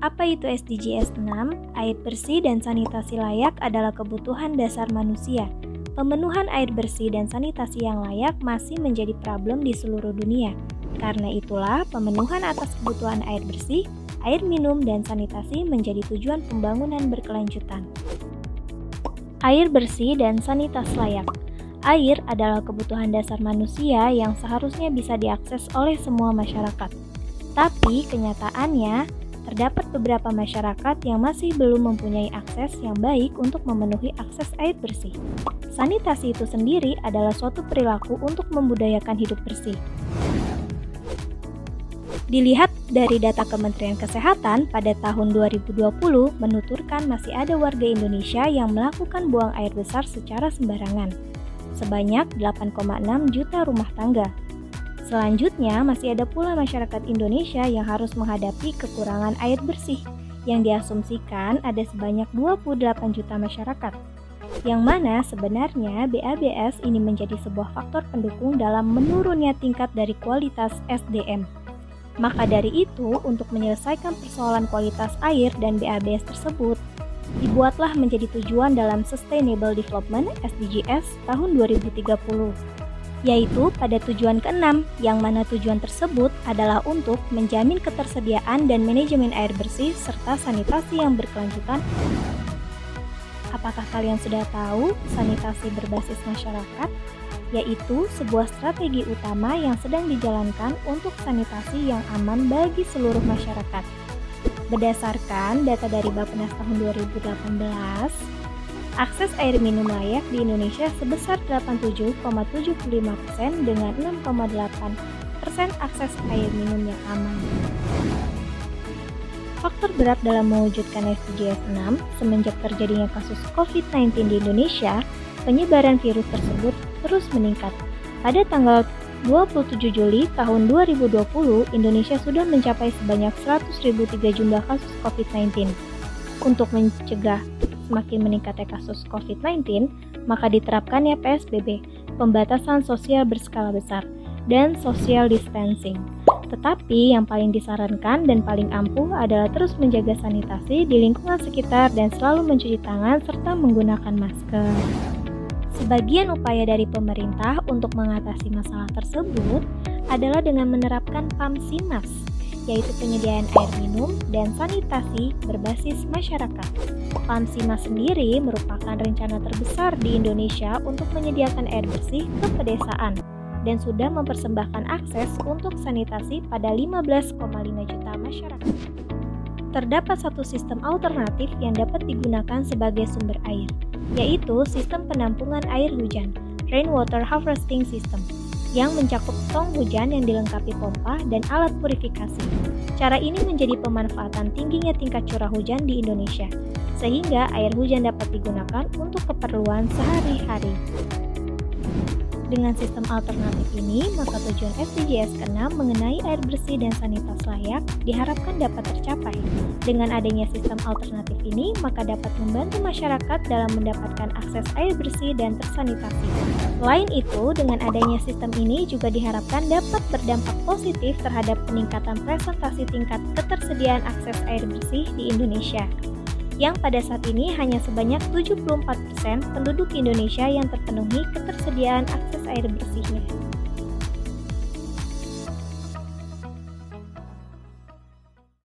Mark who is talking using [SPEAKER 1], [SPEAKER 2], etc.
[SPEAKER 1] Apa itu SDGs 6? Air bersih dan sanitasi layak adalah kebutuhan dasar manusia. Pemenuhan air bersih dan sanitasi yang layak masih menjadi problem di seluruh dunia. Karena itulah, pemenuhan atas kebutuhan air bersih, air minum, dan sanitasi menjadi tujuan pembangunan berkelanjutan. Air bersih dan sanitasi layak. Air adalah kebutuhan dasar manusia yang seharusnya bisa diakses oleh semua masyarakat. Tapi kenyataannya, terdapat beberapa masyarakat yang masih belum mempunyai akses yang baik untuk memenuhi akses air bersih. Sanitasi itu sendiri adalah suatu perilaku untuk membudayakan hidup bersih. Dilihat dari data Kementerian Kesehatan pada tahun 2020 menuturkan masih ada warga Indonesia yang melakukan buang air besar secara sembarangan, sebanyak 8,6 juta rumah tangga. Selanjutnya, masih ada pula masyarakat Indonesia yang harus menghadapi kekurangan air bersih, yang diasumsikan ada sebanyak 28 juta masyarakat. Yang mana sebenarnya BABS ini menjadi sebuah faktor pendukung dalam menurunnya tingkat dari kualitas SDM. Maka dari itu, untuk menyelesaikan persoalan kualitas air dan BABS tersebut, dibuatlah menjadi tujuan dalam Sustainable Development SDGs tahun 2030, yaitu pada tujuan ke-6, yang mana tujuan tersebut adalah untuk menjamin ketersediaan dan manajemen air bersih serta sanitasi yang berkelanjutan. Apakah kalian sudah tahu sanitasi berbasis masyarakat? Yaitu sebuah strategi utama yang sedang dijalankan untuk sanitasi yang aman bagi seluruh masyarakat. Berdasarkan data dari Bappenas tahun 2018, akses air minum layak di Indonesia sebesar 87,75% dengan 6,8% akses air minum yang aman. Faktor berat dalam mewujudkan SDGs 6 semenjak terjadinya kasus COVID-19 di Indonesia, penyebaran virus tersebut terus meningkat. Pada tanggal 27 Juli tahun 2020, Indonesia sudah mencapai sebanyak 100.003 jumlah kasus COVID-19. Untuk mencegah semakin meningkatnya kasus COVID-19, maka diterapkannya PSBB, pembatasan sosial berskala besar, dan social distancing. Tetapi yang paling disarankan dan paling ampuh adalah terus menjaga sanitasi di lingkungan sekitar dan selalu mencuci tangan serta menggunakan masker. Sebagian upaya dari pemerintah untuk mengatasi masalah tersebut adalah dengan menerapkan PAMSIMAS, yaitu penyediaan air minum dan sanitasi berbasis masyarakat. PAMSIMAS sendiri merupakan rencana terbesar di Indonesia untuk menyediakan air bersih ke pedesaan dan sudah mempersembahkan akses untuk sanitasi pada 15,5 juta masyarakat. Terdapat satu sistem alternatif yang dapat digunakan sebagai sumber air, yaitu sistem penampungan air hujan, Rainwater Harvesting System, yang mencakup tong hujan yang dilengkapi pompa dan alat purifikasi. Cara ini menjadi pemanfaatan tingginya tingkat curah hujan di Indonesia, sehingga air hujan dapat digunakan untuk keperluan sehari-hari. Dengan sistem alternatif ini, maka tujuan SDGs ke-6 mengenai air bersih dan sanitasi layak diharapkan dapat tercapai. Dengan adanya sistem alternatif ini, maka dapat membantu masyarakat dalam mendapatkan akses air bersih dan tersanitasi. Selain itu, dengan adanya sistem ini juga diharapkan dapat berdampak positif terhadap peningkatan presentasi tingkat ketersediaan akses air bersih di Indonesia, yang pada saat ini hanya sebanyak 74% penduduk Indonesia yang terpenuhi ketersediaan akses air bersihnya.